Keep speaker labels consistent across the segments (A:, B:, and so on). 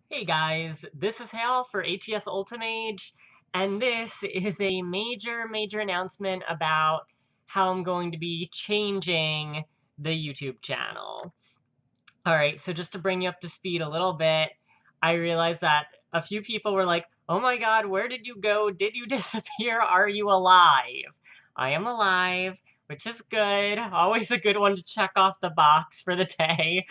A: Hey guys, this is Hal for HesUltimAge, and this is a major announcement about how I'm going to be changing the YouTube channel. Alright, so just to bring you up to speed a little bit, I realized that a few people were like, "Oh my god, where did you go? Did you disappear? Are you alive?" I am alive, which is good. Always a good one to check off the box for the day.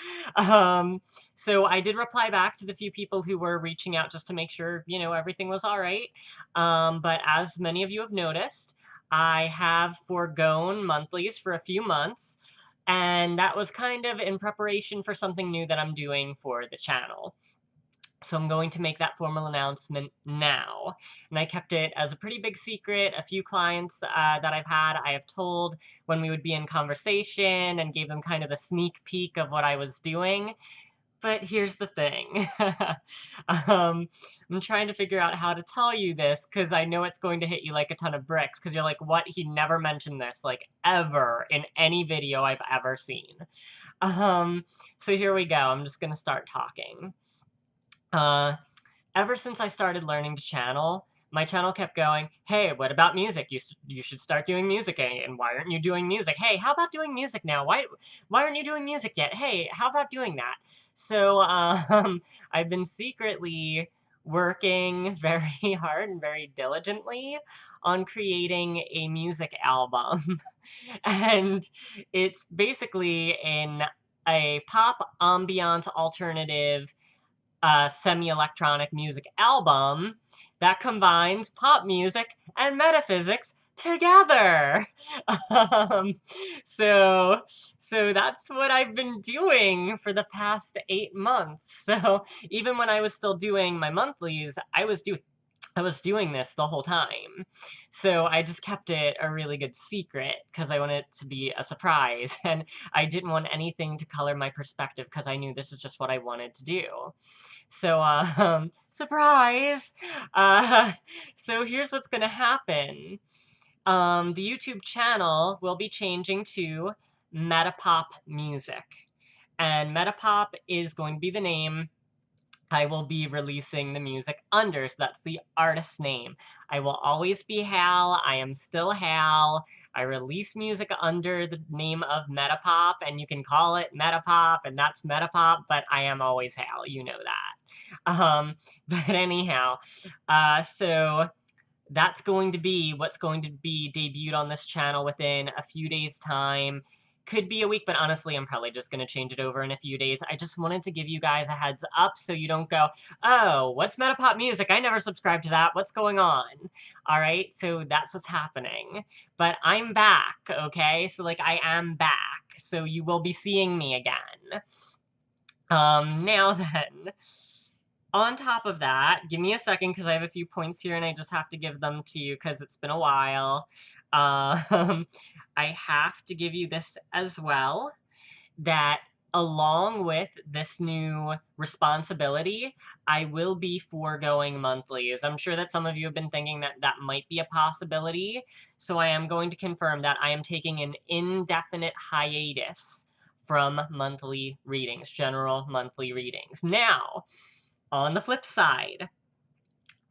A: So I did reply back to the few people who were reaching out just to make sure, everything was alright. But as many of you have noticed, I have foregone monthlies for a few months, and that was kind of in preparation for something new that I'm doing for the channel. So I'm going to make that formal announcement now. And I kept it as a pretty big secret. A few clients that I've had, I have told when we would be in conversation and gave them kind of a sneak peek of what I was doing. But here's the thing. I'm trying to figure out how to tell you this, because I know it's going to hit you like a ton of bricks, because you're like, what? He never mentioned this, like, ever, in any video I've ever seen. So here we go. I'm just gonna start talking. Ever since I started learning to channel, my channel kept going, "Hey, what about music? You should start doing music, and why aren't you doing music? Hey, how about doing music now? Why aren't you doing music yet? Hey, how about doing that?" So, I've been secretly working very hard and very diligently on creating a music album. And it's basically in a pop ambient alternative semi-electronic music album that combines pop music and metaphysics together. um, so, so that's what I've been doing for the past 8 months. So even when I was still doing my monthlies, I was doing this the whole time. So I just kept it a really good secret because I wanted it to be a surprise, and I didn't want anything to color my perspective because I knew this is just what I wanted to do. So, surprise! Uh, so here's what's gonna happen. The YouTube channel will be changing to Metapop Music. And Metapop is going to be the name I will be releasing the music under, so that's the artist's name. I will always be Hal, I am still Hal. I release music under the name of Metapop, and you can call it Metapop, and that's Metapop, but I am always Hal, you know that. But anyhow, so that's going to be what's going to be debuted on this channel within a few days' time. Could be a week, but honestly, I'm probably just going to change it over in a few days. I just wanted to give you guys a heads up so you don't go, "Oh, what's Metapop Music? I never subscribed to that. What's going on?" All right, so that's what's happening. But I'm back, okay? So, like, I am back. So you will be seeing me again. Now then, on top of that, give me a second because I have a few points here and I just have to give them to you because it's been a while. Um, I have to give you this as well, that along with this new responsibility, I will be foregoing monthlies. I'm sure that some of you have been thinking that that might be a possibility, so I am going to confirm that I am taking an indefinite hiatus from monthly readings, general monthly readings. Now, on the flip side,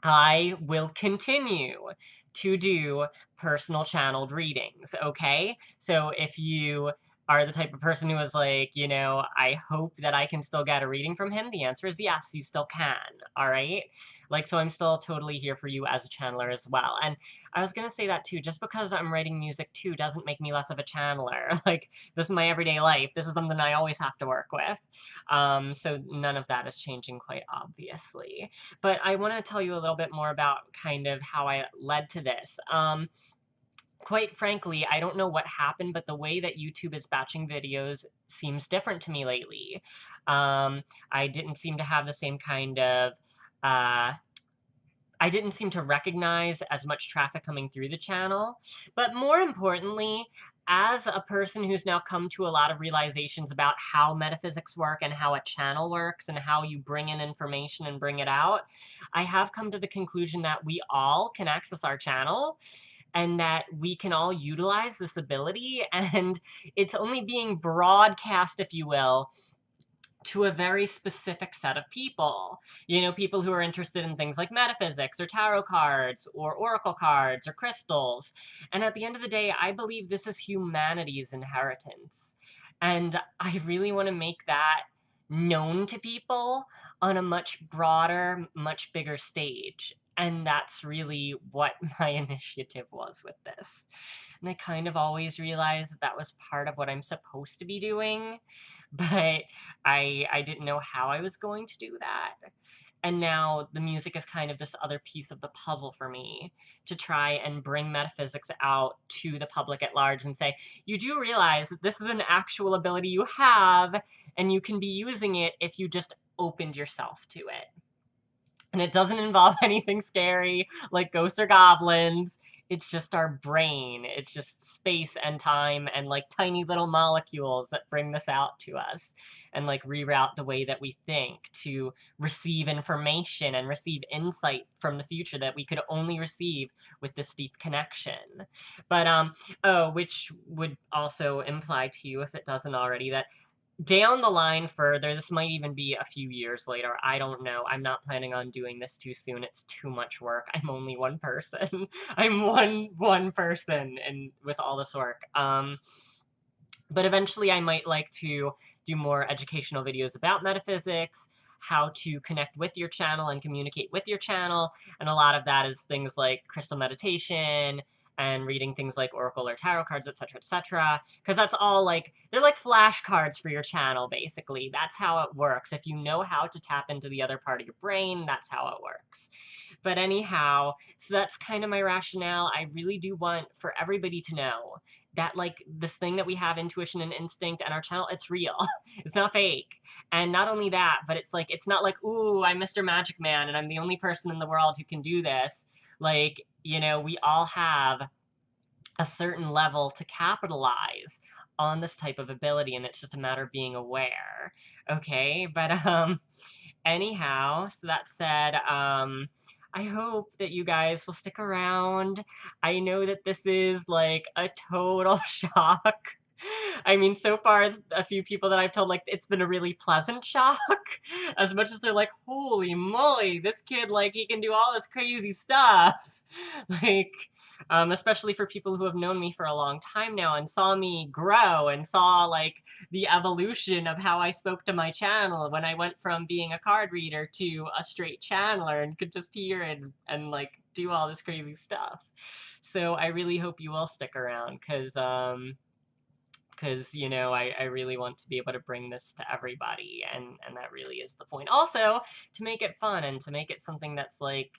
A: I will continue to do personal channeled readings, okay? So if you are the type of person who is like, I hope that I can still get a reading from him, the answer is yes, you still can, all right? Like, so I'm still totally here for you as a channeler as well. And I was gonna say that too, just because I'm writing music too doesn't make me less of a channeler. Like, this is my everyday life. This is something I always have to work with. So none of that is changing quite obviously. But I want to tell you a little bit more about kind of how I led to this. Quite frankly, I don't know what happened, but the way that YouTube is batching videos seems different to me lately. I didn't seem to have the same kind of I didn't seem to recognize as much traffic coming through the channel. But more importantly, as a person who's now come to a lot of realizations about how metaphysics work and how a channel works and how you bring in information and bring it out, I have come to the conclusion that we all can access our channel and that we can all utilize this ability, and it's only being broadcast, if you will, to a very specific set of people. You know, people who are interested in things like metaphysics or tarot cards or oracle cards or crystals. And at the end of the day, I believe this is humanity's inheritance. And I really want to make that known to people on a much broader, much bigger stage. And that's really what my initiative was with this. And I kind of always realized that that was part of what I'm supposed to be doing, but I didn't know how I was going to do that. And now the music is kind of this other piece of the puzzle for me to try and bring metaphysics out to the public at large and say, you do realize that this is an actual ability you have, and you can be using it if you just opened yourself to it. And it doesn't involve anything scary like ghosts or goblins. It's just our brain. It's just space and time and like tiny little molecules that bring this out to us and like reroute the way that we think to receive information and receive insight from the future that we could only receive with this deep connection. But which would also imply to you, if it doesn't already, that down the line further, this might even be a few years later, I don't know. I'm not planning on doing this too soon. It's too much work. I'm only one person. I'm one person and with all this work. But eventually I might like to do more educational videos about metaphysics, how to connect with your channel and communicate with your channel, and a lot of that is things like crystal meditation, and reading things like oracle or tarot cards, etc., because that's all like, they're like flashcards for your channel, basically. That's how it works. If you know how to tap into the other part of your brain, that's how it works. But anyhow, so that's kind of my rationale. I really do want for everybody to know that, like, this thing that we have, intuition and instinct, and our channel, it's real. It's not fake. And not only that, but it's like, it's not like, ooh, I'm Mr. Magic Man and I'm the only person in the world who can do this. Like, you know, we all have a certain level to capitalize on this type of ability, and it's just a matter of being aware. Okay, but anyhow, so that said, I hope that you guys will stick around. I know that this is like a total shock. I mean, so far, a few people that I've told, like, it's been a really pleasant shock. As much as they're like, holy moly, this kid, like, he can do all this crazy stuff. Like, especially for people who have known me for a long time now and saw me grow and saw, like, the evolution of how I spoke to my channel when I went from being a card reader to a straight channeler and could just hear and like, do all this crazy stuff. So I really hope you will stick around, because, you know, I really want to be able to bring this to everybody, and that really is the point. Also, to make it fun and to make it something that's like,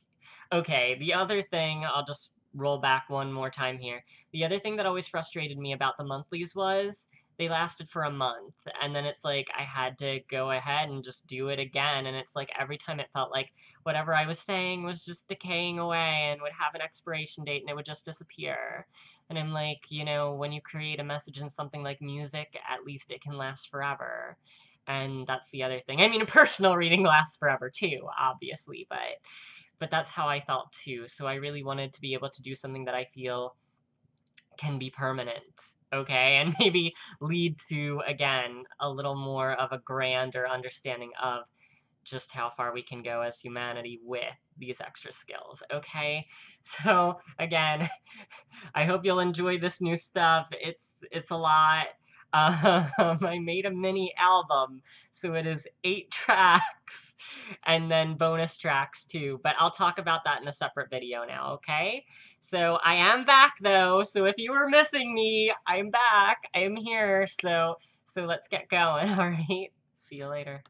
A: okay, the other thing, I'll just roll back one more time here. The other thing that always frustrated me about the monthlies was they lasted for a month, and then it's like I had to go ahead and just do it again, and it's like every time it felt like whatever I was saying was just decaying away and would have an expiration date and it would just disappear. And I'm like, you know, when you create a message in something like music, at least it can last forever. And that's the other thing. I mean, a personal reading lasts forever too, obviously, but that's how I felt too. So I really wanted to be able to do something that I feel can be permanent, okay? And maybe lead to, again, a little more of a grander understanding of just how far we can go as humanity with these extra skills, okay? So, again, I hope you'll enjoy this new stuff. It's a lot. I made a mini album, so it is 8 tracks, and then bonus tracks too, but I'll talk about that in a separate video now, okay? So I am back though, so if you were missing me, I'm back. I am here, so let's get going, alright? See you later.